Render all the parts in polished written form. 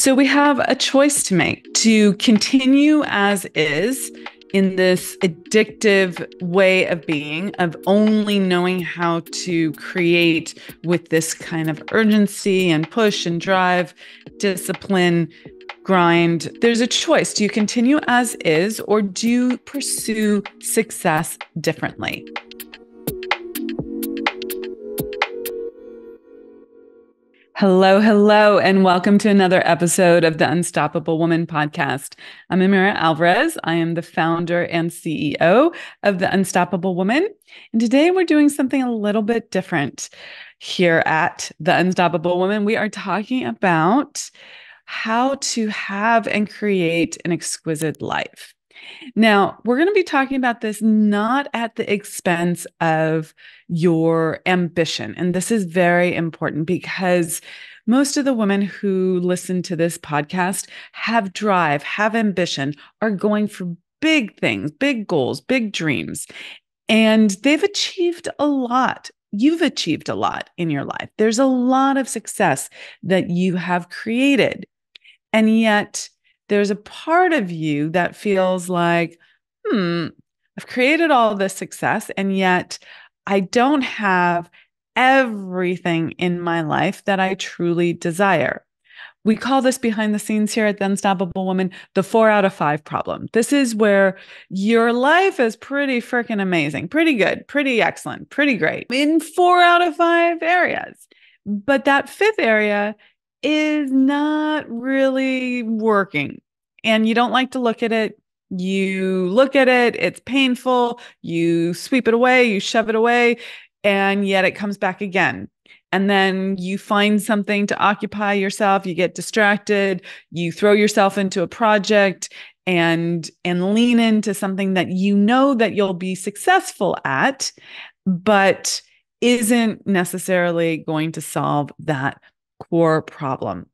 So we have a choice to make to continue as is in this addictive way of being, of only knowing how to create with this kind of urgency and push and drive, discipline, grind. There's a choice. Do you continue as is, or do you pursue success differently? Hello, and welcome to another episode of the Unstoppable Woman podcast. I'm Amira Alvarez. I am the founder and CEO of the Unstoppable Woman. And today we're doing something a little bit different here at the Unstoppable Woman. We are talking about how to have and create an exquisite life. Now, we're going to be talking about this not at the expense of your ambition. And this is very important because most of the women who listen to this podcast have drive, have ambition, are going for big things, big goals, big dreams. And they've achieved a lot. You've achieved a lot in your life. There's a lot of success that you have created. And yet, there's a part of you that feels like, I've created all this success, and yet I don't have everything in my life that I truly desire. We call this behind the scenes here at the Unstoppable Woman, the 4 out of 5 problem. This is where your life is pretty freaking amazing, pretty good, pretty excellent, pretty great in 4 out of 5 areas. But that fifth area is not really working. And you don't like to look at it. You look at it, it's painful. You sweep it away, you shove it away, and yet it comes back again. And then you find something to occupy yourself, you get distracted, you throw yourself into a project and lean into something that you know that you'll be successful at, but isn't necessarily going to solve that core problem.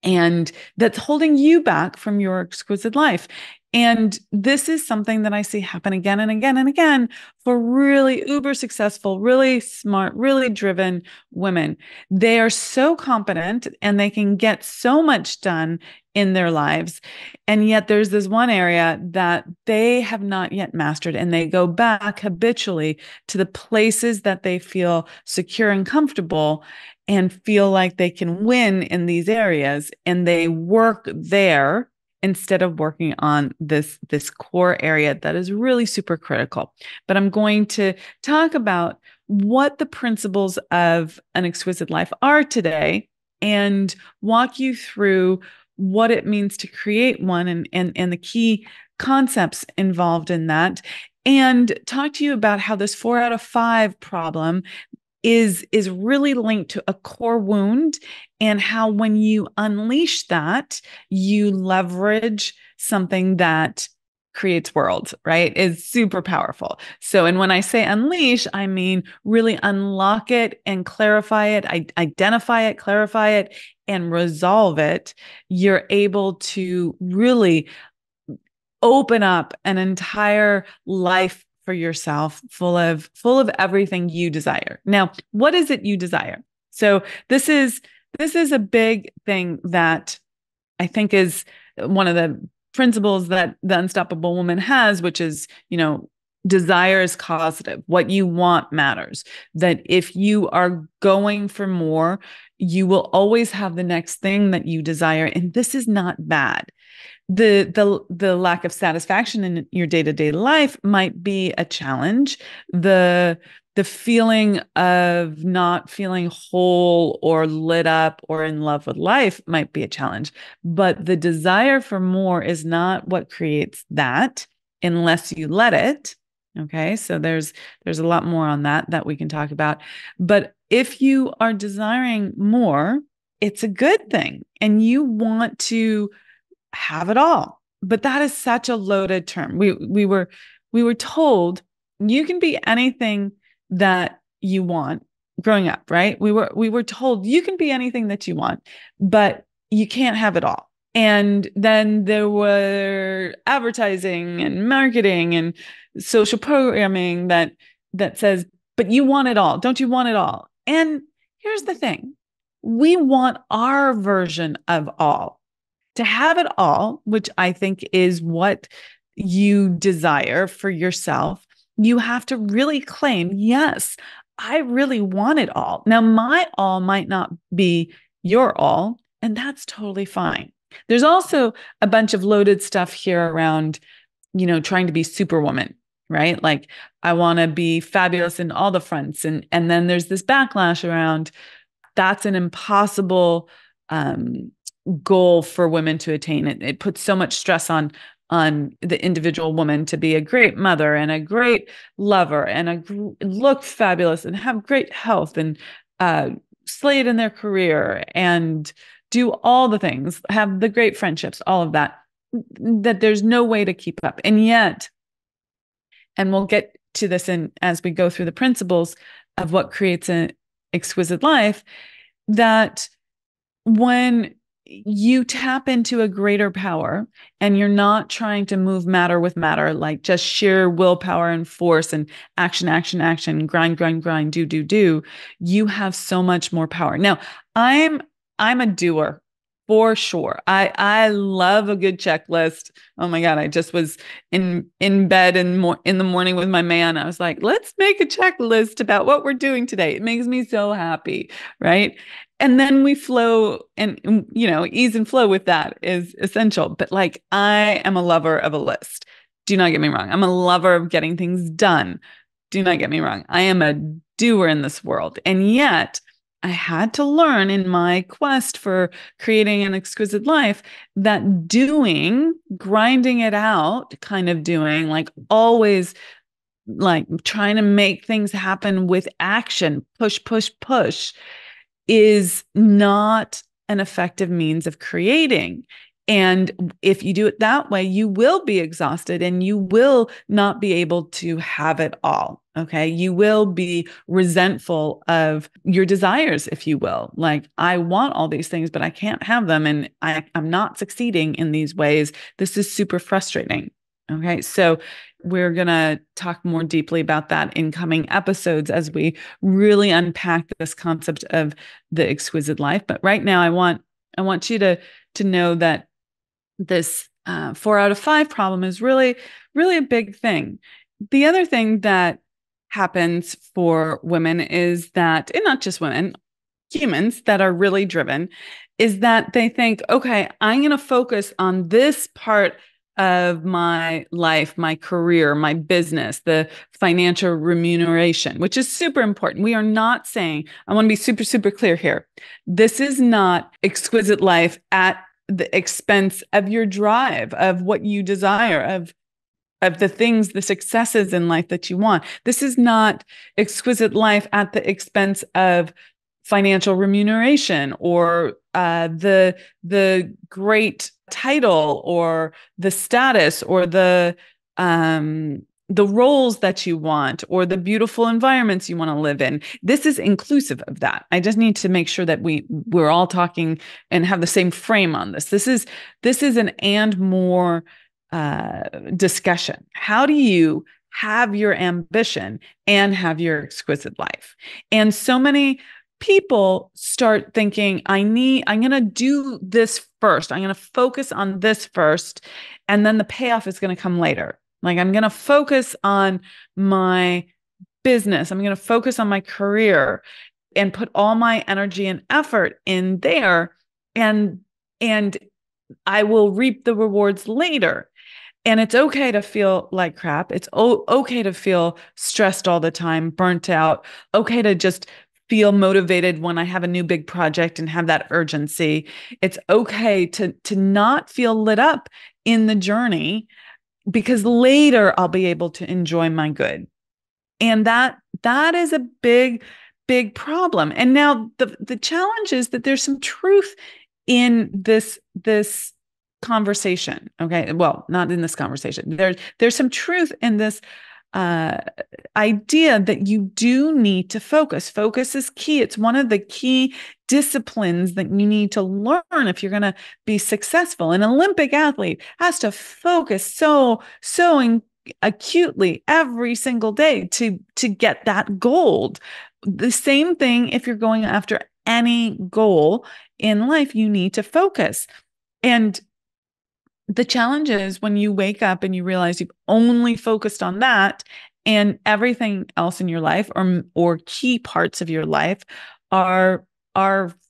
And that's holding you back from your exquisite life. And this is something that I see happen again and again and again for really uber successful, really smart, really driven women. They are so competent and they can get so much done in their lives. And yet there's this one area that they have not yet mastered, and they go back habitually to the places that they feel secure and comfortable and feel like they can win in these areas, and they work there instead of working on this core area that is really super critical. But I'm going to talk about what the principles of an exquisite life are today and walk you through what it means to create one and the key concepts involved in that, and talk to you about how this 4 out of 5 problem is really linked to a core wound, and how when you unleash that, you leverage something that creates worlds, right? Is super powerful. So, and when I say unleash, I mean really unlock it and clarify it, identify it, clarify it, and resolve it. You're able to really open up an entire life for yourself, full of everything you desire. Now, what is it you desire? So this is a big thing that I think is one of the principles that the Unstoppable Woman has, which is, desire is causative. What you want matters. That if you are going for more, you will always have the next thing that you desire. And this is not bad. The lack of satisfaction in your day-to-day life might be a challenge. The feeling of not feeling whole or lit up or in love with life might be a challenge. But the desire for more is not what creates that unless you let it. Okay, so there's a lot more on that we can talk about. But if you are desiring more, it's a good thing, and you want to have it all. But that is such a loaded term. We were told you can be anything that you want growing up, right? We were told you can be anything that you want, but you can't have it all. And then there were advertising and marketing and social programming that says, but you want it all. Don't you want it all? And here's the thing. We want our version of all. to have it all, which I think is what you desire for yourself, you have to really claim, yes, I really want it all. Now, my all might not be your all, and that's totally fine. There's also a bunch of loaded stuff here around, trying to be superwoman, right? Like I want to be fabulous in all the fronts. And then there's this backlash around that's an impossible goal for women to attain. It puts so much stress on the individual woman to be a great mother and a great lover and look fabulous and have great health and slay it in their career and do all the things, have the great friendships, all of that, that there's no way to keep up. And yet, and we'll get to this as we go through the principles of what creates an exquisite life, that when you tap into a greater power and you're not trying to move matter with matter, like just sheer willpower and force and action, grind, do, you have so much more power. Now, I'm a doer for sure. I love a good checklist. Oh my God, I just was in bed in the morning with my man. I was like, let's make a checklist about what we're doing today. It makes me so happy, right? And then we flow, and ease and flow with that is essential. But like, I am a lover of a list. Do not get me wrong. I'm a lover of getting things done. Do not get me wrong. I am a doer in this world. And yet I had to learn in my quest for creating an exquisite life that doing, grinding it out, kind of doing, like always like trying to make things happen with action, push, is not an effective means of creating. And if you do it that way, you will be exhausted and you will not be able to have it all. Okay. You will be resentful of your desires, if you will. Like, I want all these things, but I can't have them. And I'm not succeeding in these ways. This is super frustrating. Okay. So we're going to talk more deeply about that in coming episodes as we really unpack this concept of the exquisite life. But right now, I want you to know that this 4 out of 5 problem is really, really a big thing. The other thing that happens for women is that, and not just women, humans that are really driven, is that they think, okay, I'm going to focus on this part of my life, my career, my business, the financial remuneration, which is super important. We are not saying, I want to be super, super clear here. This is not exquisite life at the expense of your drive, of what you desire, of the things, the successes in life that you want. This is not exquisite life at the expense of financial remuneration or the great title or the status or the roles that you want or the beautiful environments you want to live in. This is inclusive of that. I just need to make sure that we're all talking and have the same frame on this. This is an and more discussion. How do you have your ambition and have your exquisite life? And so many people start thinking, I'm going to do this first. I'm going to focus on this first, and then the payoff is going to come later. Like, I'm going to focus on my business. I'm going to focus on my career and put all my energy and effort in there, and I will reap the rewards later. And it's okay to feel like crap. It's okay to feel stressed all the time, burnt out, okay to just feel motivated when I have a new big project and have that urgency. It's okay to not feel lit up in the journey, because later I'll be able to enjoy my good. And that is a big, big problem. And now the challenge is that there's some truth in this conversation. Okay. Well, not in this conversation. There's some truth in this idea that you do need to focus. Focus is key. It's one of the key disciplines that you need to learn if you're going to be successful. An Olympic athlete has to focus so acutely every single day to get that gold. The same thing if you're going after any goal in life, you need to focus. And the challenge is when you wake up and you realize you've only focused on that and everything else in your life or key parts of your life are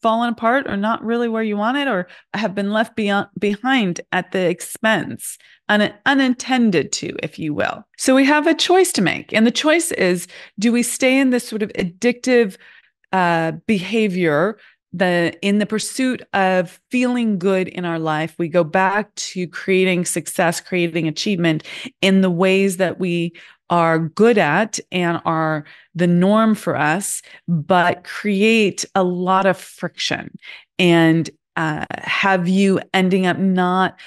falling apart or not really where you want it or have been left behind at the expense, unintended to, if you will. So we have a choice to make. And the choice is, do we stay in this sort of addictive behavior, in the pursuit of feeling good in our life? We go back to creating success, creating achievement in the ways that we are good at and are the norm for us, but create a lot of friction and have you ending up not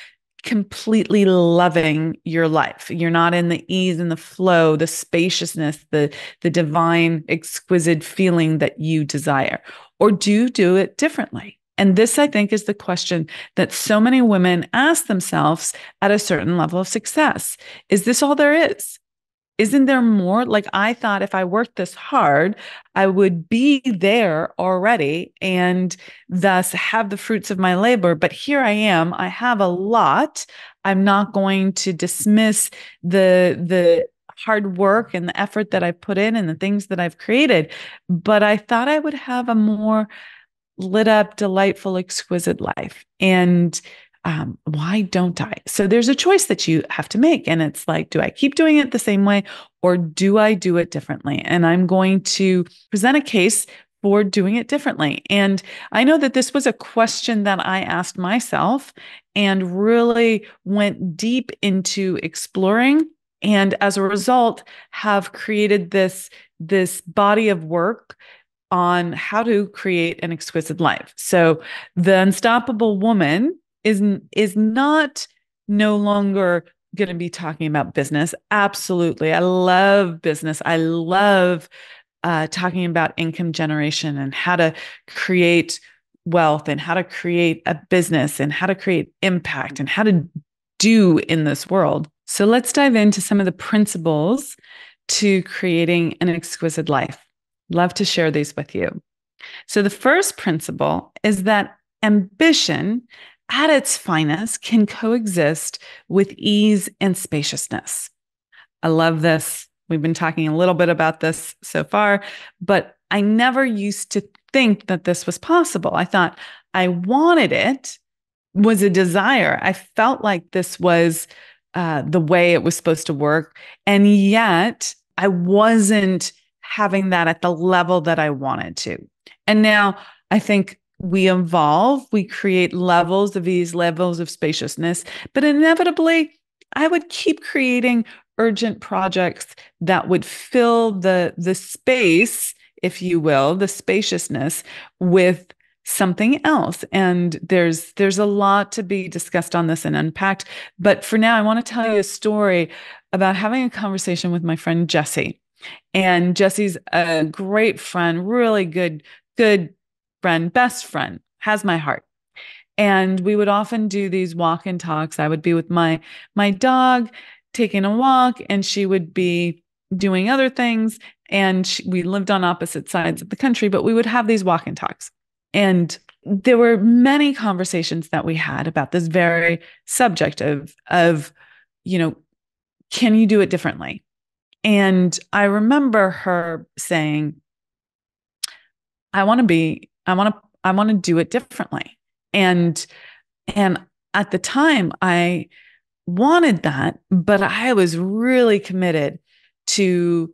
completely loving your life. You're not in the ease and the flow, the spaciousness, the divine, exquisite feeling that you desire. Or do you do it differently? And this, I think, is the question that so many women ask themselves at a certain level of success. Is this all there is? Isn't there more? Like, I thought if I worked this hard, I would be there already and thus have the fruits of my labor. But here I am. I have a lot. I'm not going to dismiss the hard work and the effort that I've put in and the things that I've created. But I thought I would have a more lit up, delightful, exquisite life. And why don't I? So there's a choice that you have to make. And it's like, do I keep doing it the same way or do I do it differently? And I'm going to present a case for doing it differently. And I know that this was a question that I asked myself and really went deep into exploring. And as a result, have created this body of work on how to create an exquisite life. So the Unstoppable Woman is not no longer going to be talking about business. Absolutely. I love business. I love talking about income generation and how to create wealth and how to create a business and how to create impact and how to do in this world. So let's dive into some of the principles to creating an exquisite life. Love to share these with you. So the first principle is that ambition at its finest can coexist with ease and spaciousness. I love this. We've been talking a little bit about this so far, but I never used to think that this was possible. I thought I wanted it, was a desire. I felt like this was the way it was supposed to work. And yet I wasn't having that at the level that I wanted to. And now I think we evolve, we create levels of ease, levels of spaciousness, but inevitably I would keep creating urgent projects that would fill the space, if you will, the spaciousness with something else. And there's a lot to be discussed on this and unpacked. But for now, I want to tell you a story about having a conversation with my friend Jessie. And Jessie's a great friend, really good friend, best friend, has my heart. And we would often do these walk and talks. I would be with my dog taking a walk, and she would be doing other things. And we lived on opposite sides of the country, but we would have these walk and talks. And there were many conversations that we had about this very subject of, can you do it differently? And I remember her saying, I want to do it differently. And at the time I wanted that, but I was really committed to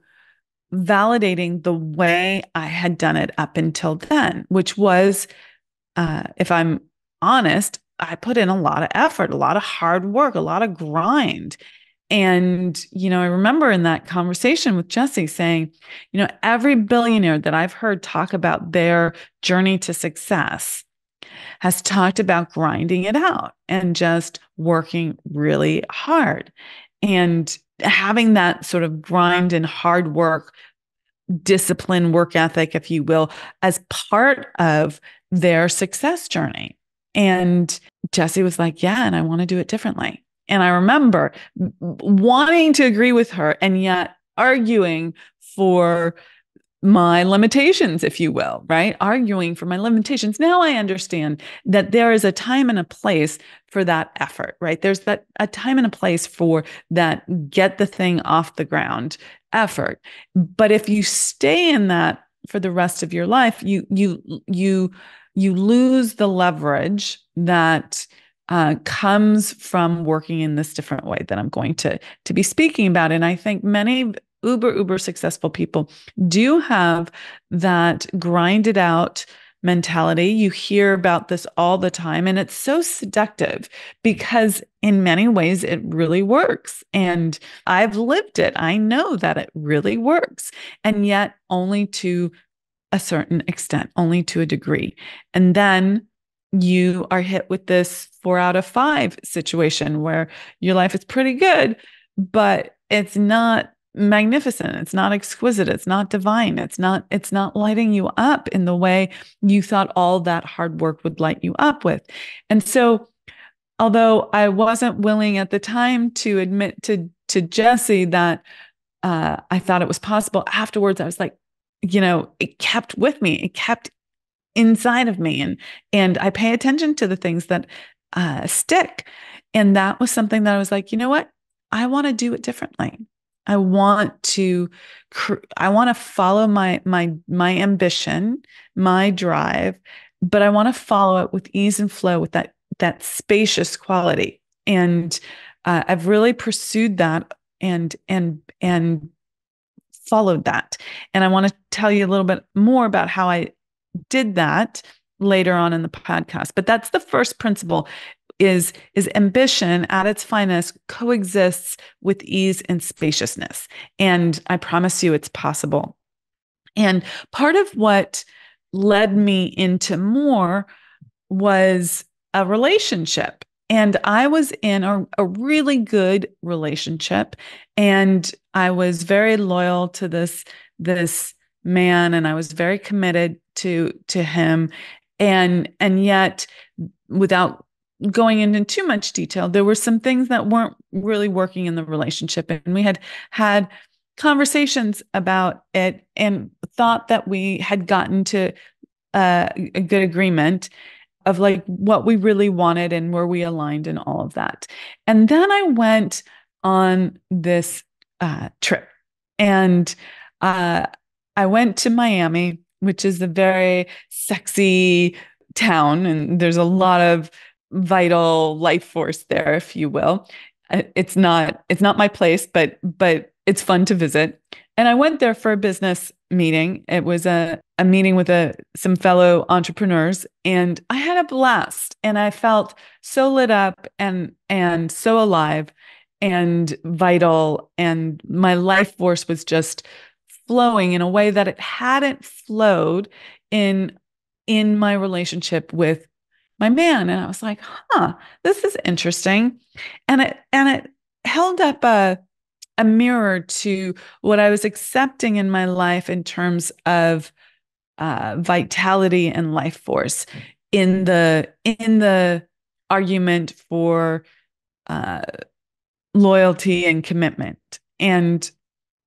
validating the way I had done it up until then, which was, if I'm honest, I put in a lot of effort, a lot of hard work, a lot of grind. And, I remember in that conversation with Jessie saying, every billionaire that I've heard talk about their journey to success has talked about grinding it out and just working really hard and having that sort of grind and hard work, discipline, work ethic, if you will, as part of their success journey. And Jessie was like, yeah, and I want to do it differently. And I remember wanting to agree with her and yet arguing for my limitations, if you will, right? Arguing for my limitations. Now I understand that there is a time and a place for that effort, right? There's that a time and a place for that get the thing off the ground effort. But if you stay in that for the rest of your life, you lose the leverage that comes from working in this different way that I'm going to be speaking about. And I think many uber successful people do have that grinded out mentality. You hear about this all the time, and it's so seductive because in many ways it really works. And I've lived it. I know that it really works, and yet only to a certain extent, only to a degree. And then you are hit with this 4 out of 5 situation where your life is pretty good, but it's not magnificent. It's not exquisite. It's not divine. It's not lighting you up in the way you thought all that hard work would light you up with. And so, although I wasn't willing at the time to admit to Jesse that I thought it was possible, afterwards I was like, it kept with me. It kept inside of me, and I pay attention to the things that stick. And that was something that I was like, you know what? I want to do it differently. I want to follow my ambition, my drive, but I want to follow it with ease and flow, with that spacious quality. And I've really pursued that and followed that. And I want to tell you a little bit more about how I did that later on in the podcast. But that's the first principle is ambition at its finest coexists with ease and spaciousness. And I promise you it's possible. And part of what led me into more was a relationship. And I was in a really good relationship, and I was very loyal to this man, and I was very committed to him. And yet, without going into too much detail, there were some things that weren't really working in the relationship. And we had conversations about it and thought that we had gotten to a good agreement of like what we really wanted and were we aligned and all of that. And then I went on this trip, and I went to Miami, which is a very sexy town, and there's a lot of vital life force there, if you will. It's not my place, but it's fun to visit. And I went there for a business meeting. It was a meeting with some fellow entrepreneurs, and I had a blast. And I felt so lit up and so alive and vital. And my life force was just flowing in a way that it hadn't flowed in my relationship with my man. And I was like, this is interesting. And it held up a mirror to what I was accepting in my life in terms of vitality and life force in the argument for loyalty and commitment. And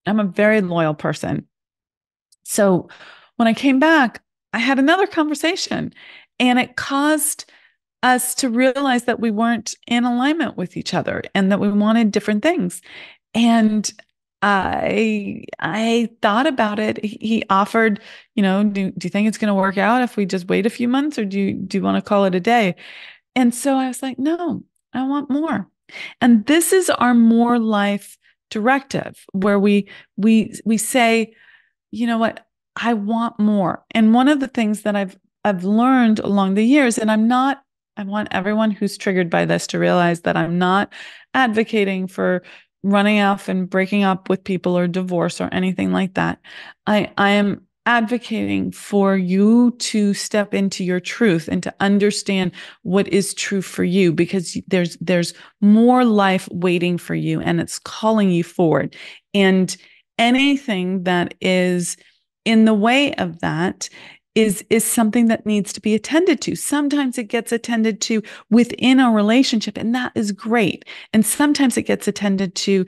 I'm a very loyal person. So when I came back, I had another conversation, and it caused us to realize that we weren't in alignment with each other and that we wanted different things. And I thought about it. He offered, do you think it's going to work out if we just wait a few months, or do you want to call it a day? And so I was like, no, I want more. And this is our more life directive, where we say, you know what, I want more. And one of the things that I've learned along the years, and I want everyone who's triggered by this to realize that I'm not advocating for running off and breaking up with people or divorce or anything like that. I am advocating for you to step into your truth and to understand what is true for you, because there's more life waiting for you, and it's calling you forward. And anything that is in the way of that is something that needs to be attended to. Sometimes it gets attended to within a relationship, and that is great. And sometimes it gets attended to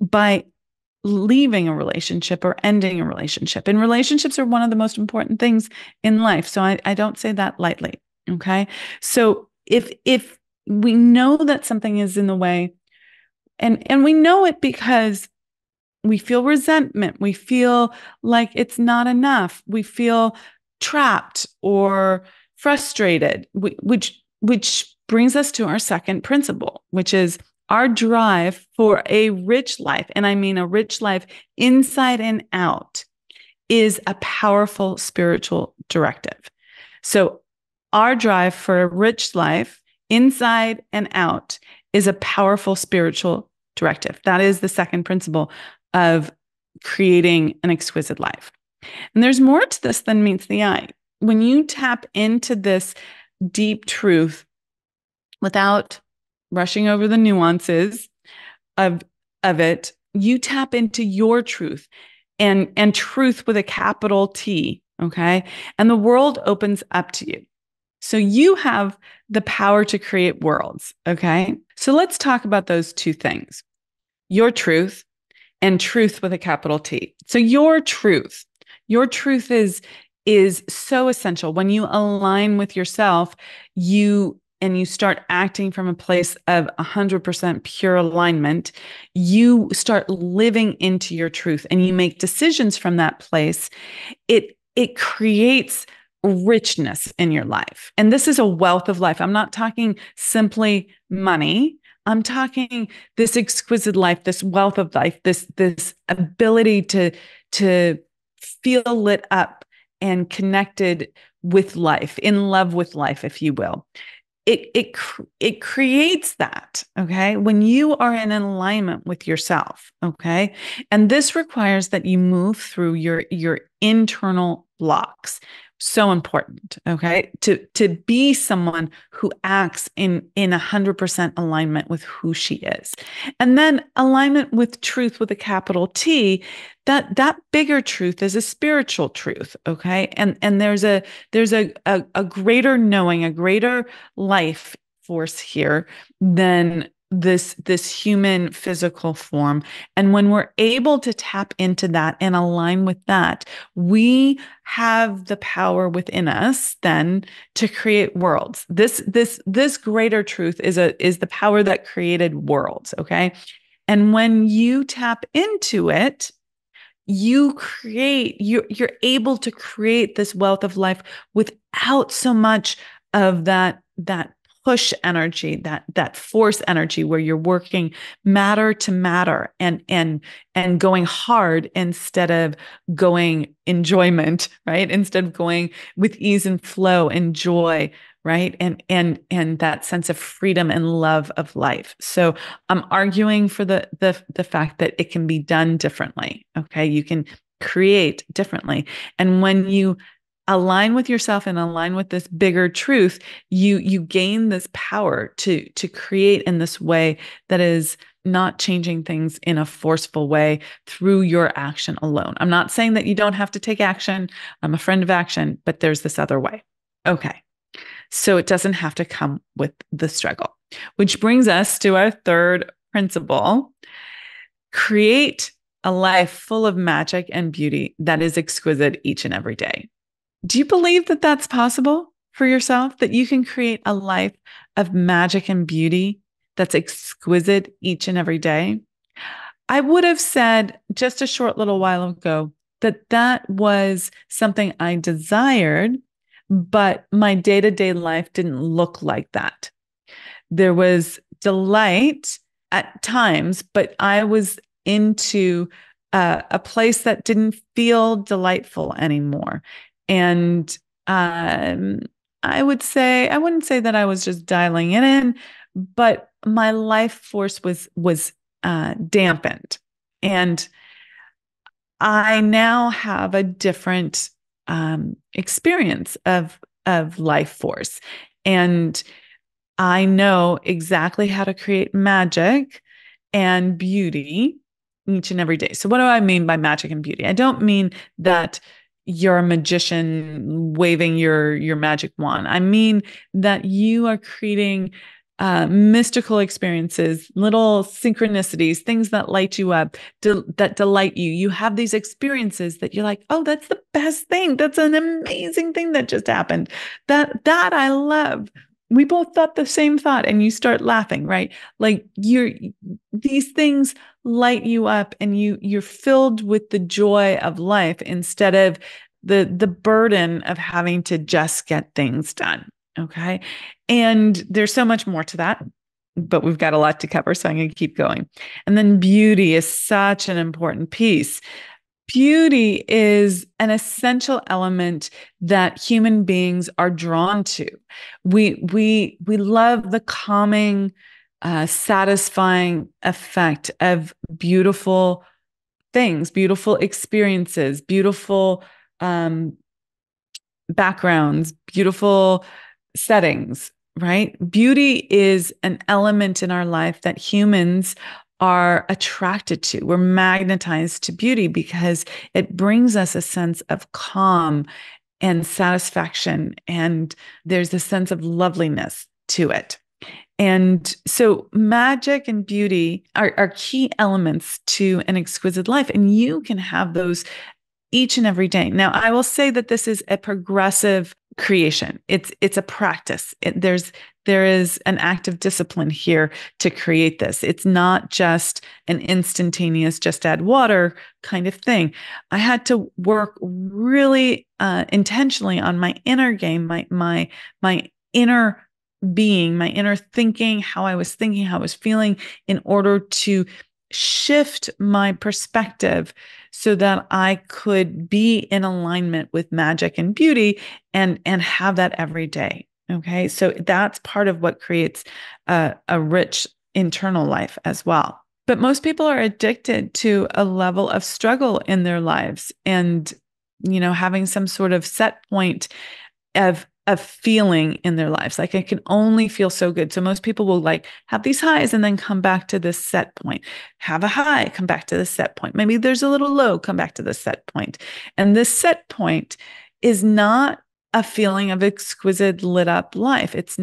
by leaving a relationship or ending a relationship. And relationships are one of the most important things in life. So I don't say that lightly. Okay. So if we know that something is in the way, and we know it because we feel resentment, we feel like it's not enough, we feel trapped or frustrated, which brings us to our second principle, which is our drive for a rich life. And I mean a rich life inside and out is a powerful spiritual directive. So our drive for a rich life inside and out is a powerful spiritual directive. That is the second principle of creating an exquisite life. And there's more to this than meets the eye. When you tap into this deep truth without rushing over the nuances of it, you tap into your truth and truth with a capital T, okay? And the world opens up to you. So you have the power to create worlds, okay? So let's talk about those two things, your truth and truth with a capital T. So your truth is so essential. When you align with yourself, you start acting from a place of 100% pure alignment, you start living into your truth and you make decisions from that place. It creates richness in your life. And this is a wealth of life. I'm not talking simply money. I'm talking this exquisite life, this wealth of life, this ability to feel lit up and connected with life, in love with life, if you will. It creates that, okay, when you are in alignment with yourself, okay? And this requires that you move through your internal blocks. So important, okay, to be someone who acts in 100% alignment with who she is. And then alignment with truth with a capital T, that bigger truth is a spiritual truth, okay? And there's a greater knowing, a greater life force here than this human physical form. And when we're able to tap into that and align with that, we have the power within us then to create worlds. This greater truth is the power that created worlds, okay? And when you tap into it, you're able to create this wealth of life without so much of that push energy, that force energy where you're working matter to matter and going hard instead of going enjoyment, right? Instead of going with ease and flow and joy, right? And that sense of freedom and love of life. So I'm arguing for the fact that it can be done differently. Okay. You can create differently. And when you align with yourself and align with this bigger truth, you gain this power to create in this way that is not changing things in a forceful way through your action alone. I'm not saying that you don't have to take action. I'm a friend of action, but there's this other way. Okay. So it doesn't have to come with the struggle, which brings us to our third principle: create a life full of magic and beauty that is exquisite each and every day. Do you believe that that's possible for yourself, that you can create a life of magic and beauty that's exquisite each and every day? I would have said just a short little while ago that was something I desired, but my day-to-day life didn't look like that. There was delight at times, but I was into a place that didn't feel delightful anymore. And I wouldn't say that I was just dialing it in, but my life force was dampened. And I now have a different experience of life force. And I know exactly how to create magic and beauty each and every day. So what do I mean by magic and beauty? I don't mean that you're a magician waving your magic wand. I mean that you are creating mystical experiences, little synchronicities, things that light you up, that delight you. You have these experiences that you're like, oh, that's the best thing. That's an amazing thing that just happened. That I love. We both thought the same thought, and you start laughing, right? Like these things light you up, and you're filled with the joy of life instead of the burden of having to just get things done. Okay. And there's so much more to that, but we've got a lot to cover. So I'm going to keep going. And then beauty is such an important piece. Beauty is an essential element that human beings are drawn to. We love the calming, satisfying effect of beautiful things, beautiful experiences, beautiful backgrounds, beautiful settings, right? Beauty is an element in our life that humans are attracted to. We're magnetized to beauty because it brings us a sense of calm and satisfaction, and there's a sense of loveliness to it. And so magic and beauty are key elements to an exquisite life, and you can have those each and every day. Now, I will say that this is a progressive creation. It's a practice. There is an active discipline here to create this. It's not just an instantaneous, just add water kind of thing. I had to work really intentionally on my inner game, my inner being, my inner thinking, how I was thinking, how I was feeling, in order to shift my perspective so that I could be in alignment with magic and beauty and have that every day. Okay. So that's part of what creates a rich internal life as well. But most people are addicted to a level of struggle in their lives, and, having some sort of set point of feeling in their lives. Like, I can only feel so good. So most people will like have these highs and then come back to this set point, have a high, come back to the set point. Maybe there's a little low, come back to the set point. And this set point is not a feeling of exquisite lit up life. It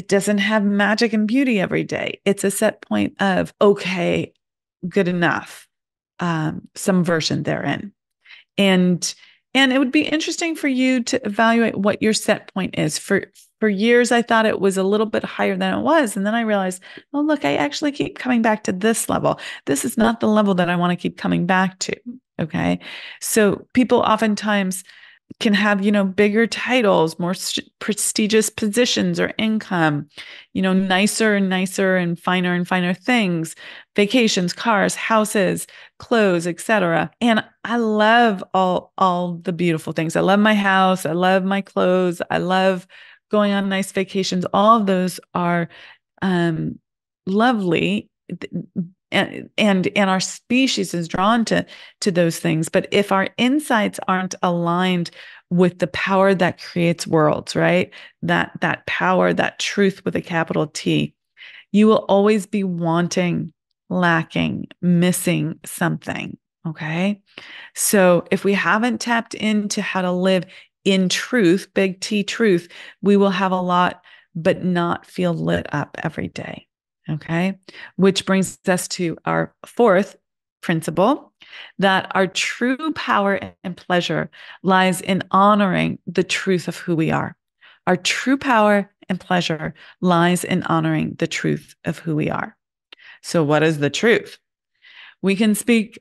doesn't have magic and beauty every day. It's a set point of, okay, good enough, some version therein. And it would be interesting for you to evaluate what your set point is. For years, I thought it was a little bit higher than it was. And then I realized, oh, look, I actually keep coming back to this level. This is not the level that I want to keep coming back to. Okay. So people oftentimes can have, bigger titles, more prestigious positions or income, nicer and finer things, vacations, cars, houses, clothes, etc. And I love all the beautiful things. I love my house. I love my clothes. I love going on nice vacations. All of those are lovely. And our species is drawn to those things. But if our insights aren't aligned with the power that creates worlds, right? That power, that truth with a capital T, you will always be wanting, lacking, missing something. Okay. So if we haven't tapped into how to live in truth, big T truth, we will have a lot, but not feel lit up every day. Okay. Which brings us to our fourth principle, that our true power and pleasure lies in honoring the truth of who we are. Our true power and pleasure lies in honoring the truth of who we are. So what is the truth? We can speak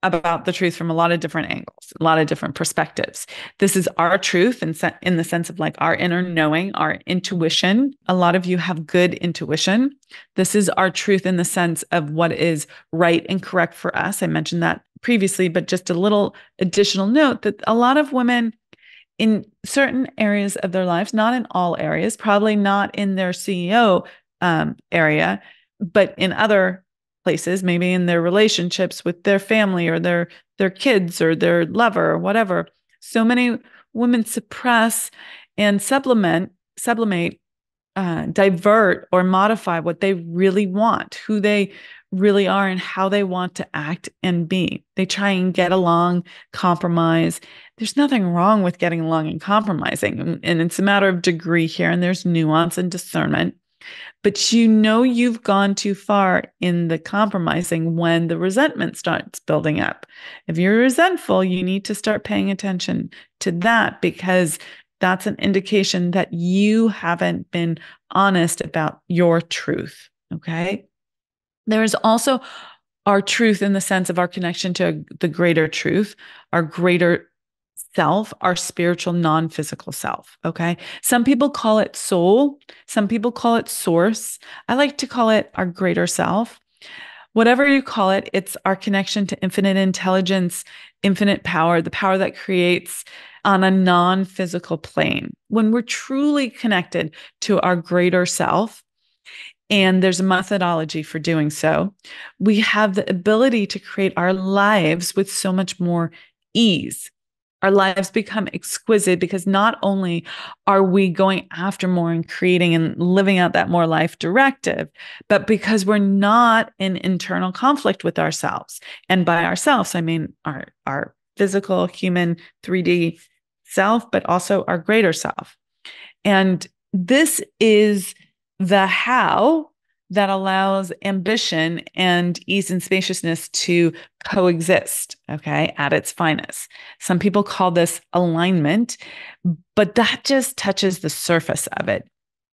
about the truth from a lot of different angles, a lot of different perspectives. This is our truth in the sense of like our inner knowing, our intuition. A lot of you have good intuition. This is our truth in the sense of what is right and correct for us. I mentioned that previously, but just a little additional note that a lot of women in certain areas of their lives, not in all areas, probably not in their CEO area, but in other places, maybe in their relationships with their family or their kids or their lover or whatever. So many women suppress and sublimate, divert or modify what they really want, who they really are and how they want to act and be. They try and get along, compromise. There's nothing wrong with getting along and compromising. And it's a matter of degree here, and there's nuance and discernment. But you've gone too far in the compromising when the resentment starts building up. If you're resentful, you need to start paying attention to that, because that's an indication that you haven't been honest about your truth. Okay. There is also our truth in the sense of our connection to the greater truth, our greater self, our spiritual, non-physical self. Okay. Some people call it soul. Some people call it source. I like to call it our greater self. Whatever you call it, it's our connection to infinite intelligence, infinite power, the power that creates on a non-physical plane. When we're truly connected to our greater self, and there's a methodology for doing so, we have the ability to create our lives with so much more ease. Our lives become exquisite because not only are we going after more and creating and living out that more life directive, but because we're not in internal conflict with ourselves. And by ourselves, I mean our physical, human, 3D self, but also our greater self. And this is the how that allows ambition and ease and spaciousness to coexist, okay, at its finest. Some people call this alignment, but that just touches the surface of it.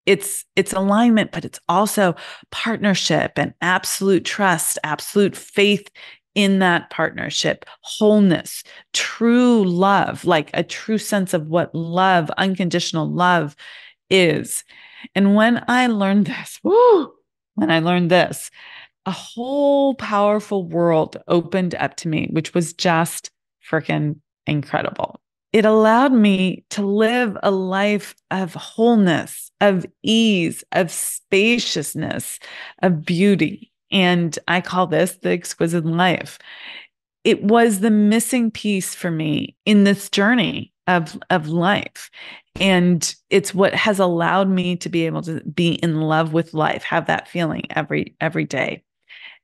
It's alignment, but it's also partnership and absolute trust, absolute faith in that partnership, wholeness, true love, like a true sense of what love, unconditional love is. And when I learned this, a whole powerful world opened up to me, which was just freaking incredible. It allowed me to live a life of wholeness, of ease, of spaciousness, of beauty. And I call this the exquisite life. It was the missing piece for me in this journey of life. And it's what has allowed me to be able to be in love with life, have that feeling every day.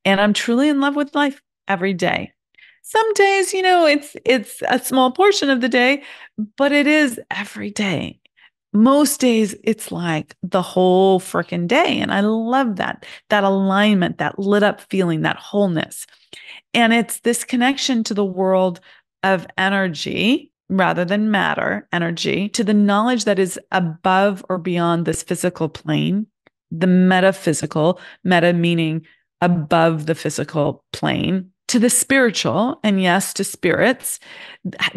And I'm truly in love with life every day. Some days, it's a small portion of the day, but it is every day. Most days it's like the whole freaking day. And I love that alignment, that lit up feeling, that wholeness. And it's this connection to the world of energy rather than matter, energy, to the knowledge that is above or beyond this physical plane, the metaphysical, meta meaning above the physical plane, to the spiritual, and yes, to spirits.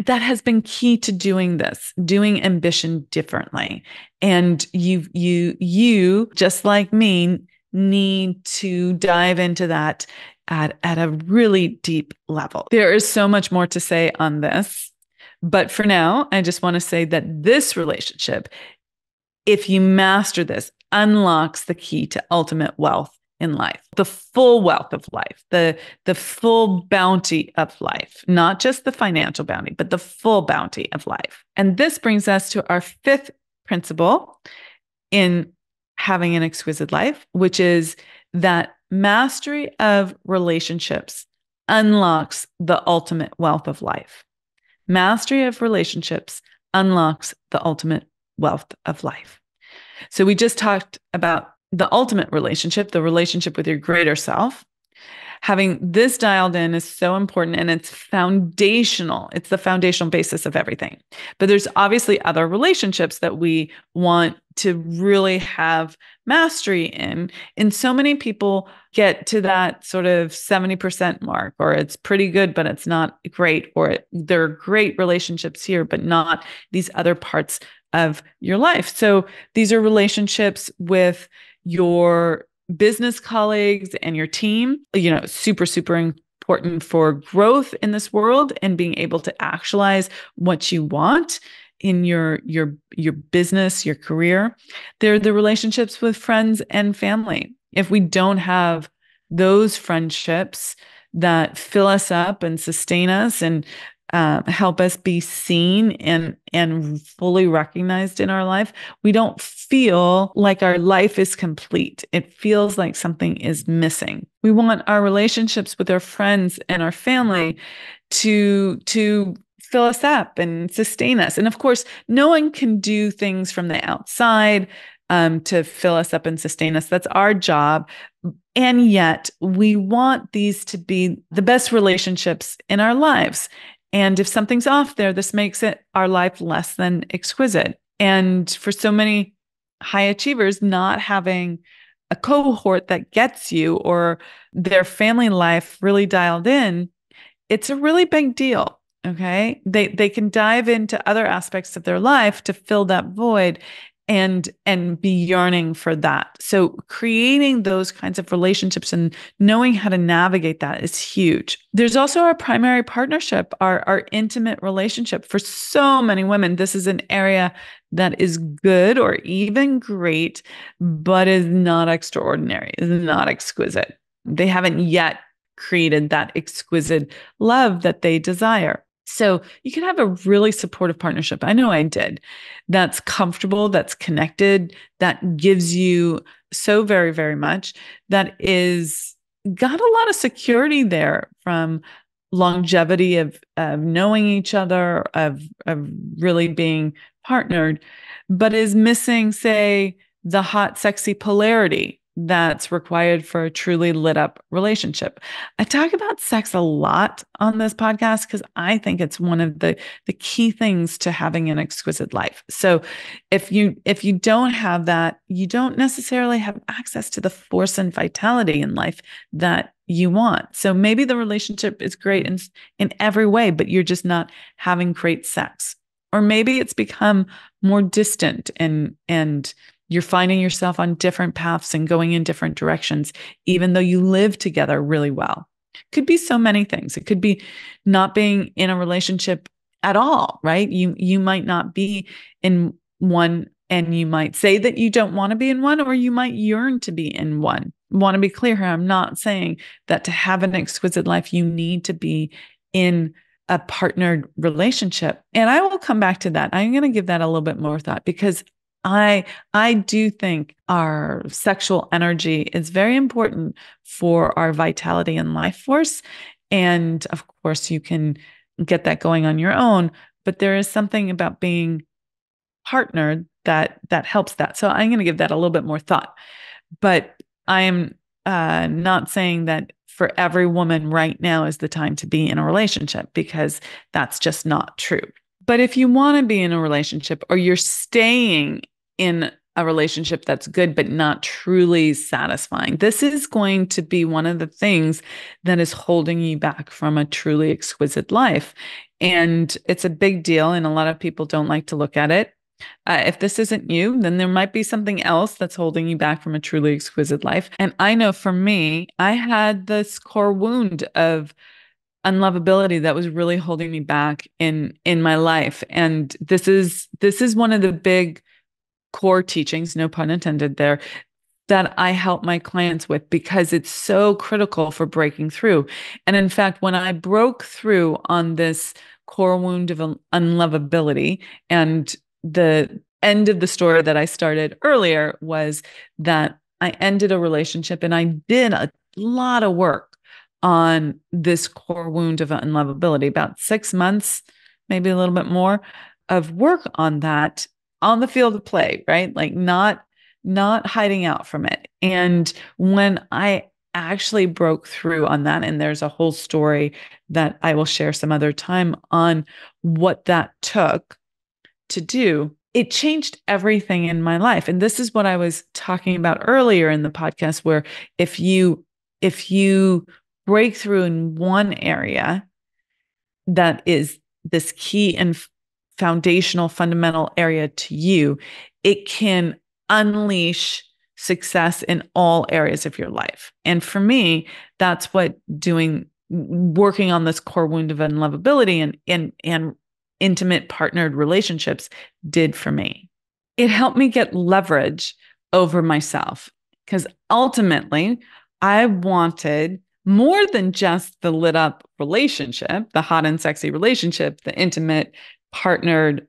That has been key to doing this, doing ambition differently. And you just like me need to dive into that at a really deep level. There is so much more to say on this, but for now, I just want to say that this relationship, if you master this, unlocks the key to ultimate wealth in life, the full wealth of life, the full bounty of life, not just the financial bounty, but the full bounty of life. And this brings us to our fifth principle in having an exquisite life, which is that mastery of relationships unlocks the ultimate wealth of life. Mastery of relationships unlocks the ultimate wealth of life. So we just talked about the ultimate relationship, the relationship with your greater self. Having this dialed in is so important, and it's foundational. It's the foundational basis of everything. But there's obviously other relationships that we want to really have mastery in. And so many people get to that sort of 70% mark, or it's pretty good, but it's not great, or there are great relationships here, but not these other parts of your life. So these are relationships with your business colleagues and your team, super, super important for growth in this world and being able to actualize what you want in your business, your career. They're the relationships with friends and family. If we don't have those friendships that fill us up and sustain us and help us be seen and fully recognized in our life, we don't feel like our life is complete. It feels like something is missing. We want our relationships with our friends and our family to fill us up and sustain us. And of course, no one can do things from the outside to fill us up and sustain us. That's our job. And yet we want these to be the best relationships in our lives. And if something's off there, this makes it our life less than exquisite. And for so many high achievers, not having a cohort that gets you or their family life really dialed in, it's a really big deal. Okay. They can dive into other aspects of their life to fill that void and be yearning for that. So creating those kinds of relationships and knowing how to navigate that is huge. There's also our primary partnership, our intimate relationship. For so many women, this is an area that is good or even great, but is not extraordinary, is not exquisite. They haven't yet created that exquisite love that they desire. So you can have a really supportive partnership. I know I did. That's comfortable, that's connected, that gives you so very, very much, that is got a lot of security there from longevity of knowing each other, of really being partnered, but is missing, say, the hot, sexy polarity that's required for a truly lit up relationship. I talk about sex a lot on this podcast because I think it's one of the key things to having an exquisite life. So if you don't have that, you don't necessarily have access to the force and vitality in life that you want. So maybe the relationship is great in every way, but you're just not having great sex. Or maybe it's become more distant and you're finding yourself on different paths and going in different directions, even though you live together really well. Could be so many things. It could be not being in a relationship at all, right? You might not be in one, and you might say that you don't want to be in one, or you might yearn to be in one. I want to be clear here. I'm not saying that to have an exquisite life, you need to be in a partnered relationship. And I will come back to that. I'm going to give that a little bit more thought, because I do think our sexual energy is very important for our vitality and life force. And of course, you can get that going on your own, but there is something about being partnered that helps that. So I'm going to give that a little bit more thought. But I am not saying that for every woman right now is the time to be in a relationship, because that's just not true. But if you want to be in a relationship, or you're staying in a relationship that's good but not truly satisfying, this is going to be one of the things that is holding you back from a truly exquisite life. And it's a big deal, and a lot of people don't like to look at it. If this isn't you, then there might be something else that's holding you back from a truly exquisite life. And I know for me, I had this core wound of unlovability that was really holding me back in my life. And this is one of the big core teachings, no pun intended there, that I help my clients with, because it's so critical for breaking through. And in fact, when I broke through on this core wound of unlovability, and the end of the story that I started earlier was that I ended a relationship, and I did a lot of work on this core wound of unlovability, about 6 months, maybe a little bit more of work on that, on the field of play, right? Like not hiding out from it. And when I actually broke through on that, and there's a whole story that I will share some other time on what that took to do, it changed everything in my life. And this is what I was talking about earlier in the podcast, where if you break through in one area that is this key and foundational, fundamental area to you, it can unleash success in all areas of your life. And for me, that's what working on this core wound of unlovability and intimate partnered relationships did for me. It helped me get leverage over myself, because ultimately I wanted more than just the lit up relationship, the hot and sexy relationship, the intimate, partnered,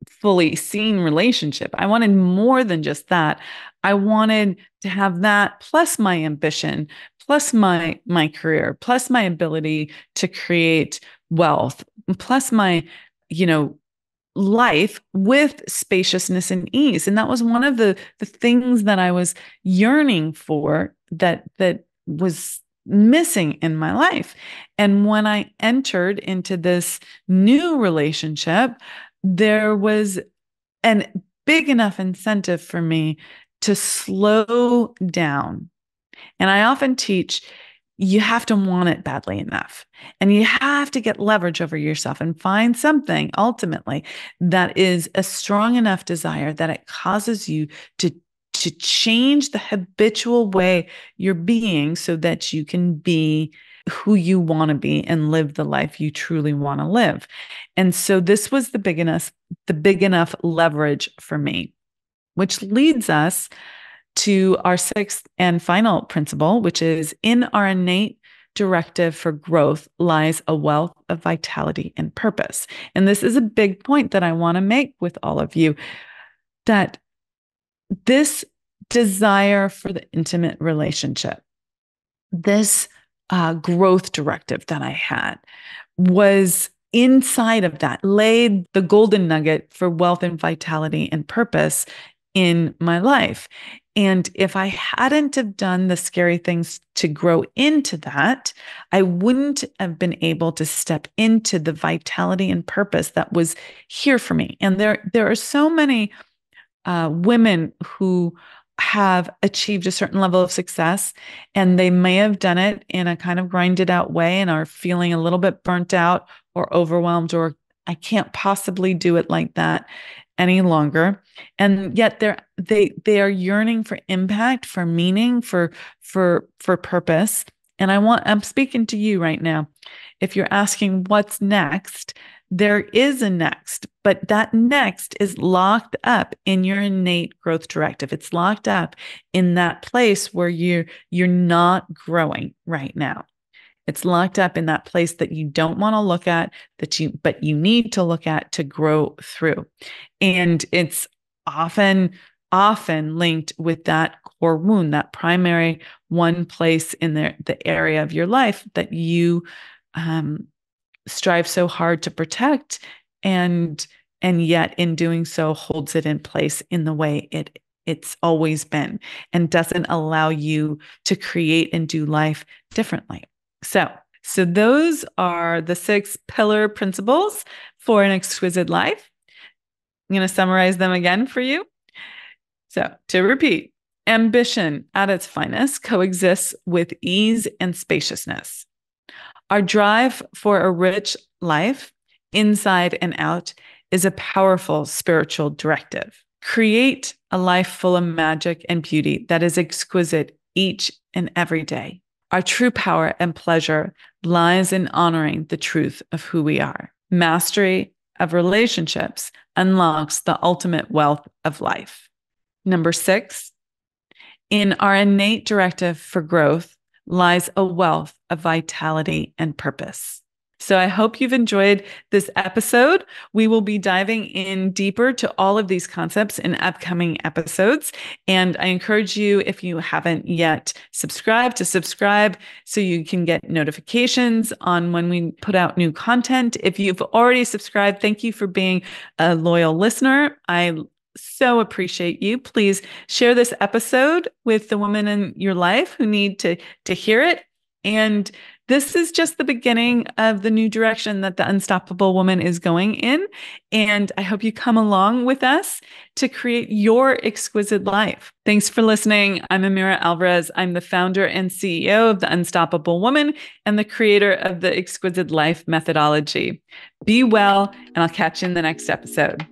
fully seen relationship. I wanted more than just that. I wanted to have that plus my ambition, plus my career, plus my ability to create wealth, plus my, life with spaciousness and ease. And that was one of the things that I was yearning for, that was missing in my life. And when I entered into this new relationship, there was an big enough incentive for me to slow down. And I often teach, you have to want it badly enough. And you have to get leverage over yourself and find something ultimately that is a strong enough desire that it causes you to change the habitual way you're being so that you can be who you want to be and live the life you truly want to live. And so this was the big enough leverage for me, which leads us to our sixth and final principle, which is, in our innate directive for growth lies a wealth of vitality and purpose. And this is a big point that I want to make with all of you, that this desire for the intimate relationship, this growth directive that I had, was inside of that, laid the golden nugget for wealth and vitality and purpose in my life. And if I hadn't have done the scary things to grow into that, I wouldn't have been able to step into the vitality and purpose that was here for me. And there are so many women who have achieved a certain level of success, and they may have done it in a kind of grinded out way and are feeling a little bit burnt out or overwhelmed, or I can't possibly do it like that any longer. And yet they are yearning for impact, for meaning, for purpose. And I'm speaking to you right now. If you're asking what's next, there is a next, but that next is locked up in your innate growth directive. It's locked up in that place where you're not growing right now. It's locked up in that place that you don't want to look at, but you need to look at to grow through. And it's often linked with that core wound, that primary one place in the area of your life that you strive so hard to protect, and yet in doing so holds it in place in the way it's always been, and doesn't allow you to create and do life differently. So those are the 6 pillar principles for an exquisite life. I'm going to summarize them again for you. So to repeat, ambition at its finest coexists with ease and spaciousness. Our drive for a rich life, inside and out, is a powerful spiritual directive. Create a life full of magic and beauty that is exquisite each and every day. Our true power and pleasure lies in honoring the truth of who we are. Mastery of relationships unlocks the ultimate wealth of life. Number 6, in our innate directive for growth lies a wealth of vitality and purpose. So I hope you've enjoyed this episode. We will be diving in deeper to all of these concepts in upcoming episodes. And I encourage you, if you haven't yet subscribed, to subscribe so you can get notifications on when we put out new content. If you've already subscribed, thank you for being a loyal listener. I so appreciate you. Please share this episode with the women in your life who need to hear it. And this is just the beginning of the new direction that the Unstoppable Woman is going in. And I hope you come along with us to create your exquisite life. Thanks for listening. I'm Amira Alvarez. I'm the founder and CEO of the Unstoppable Woman and the creator of the Exquisite Life Methodology. Be well, and I'll catch you in the next episode.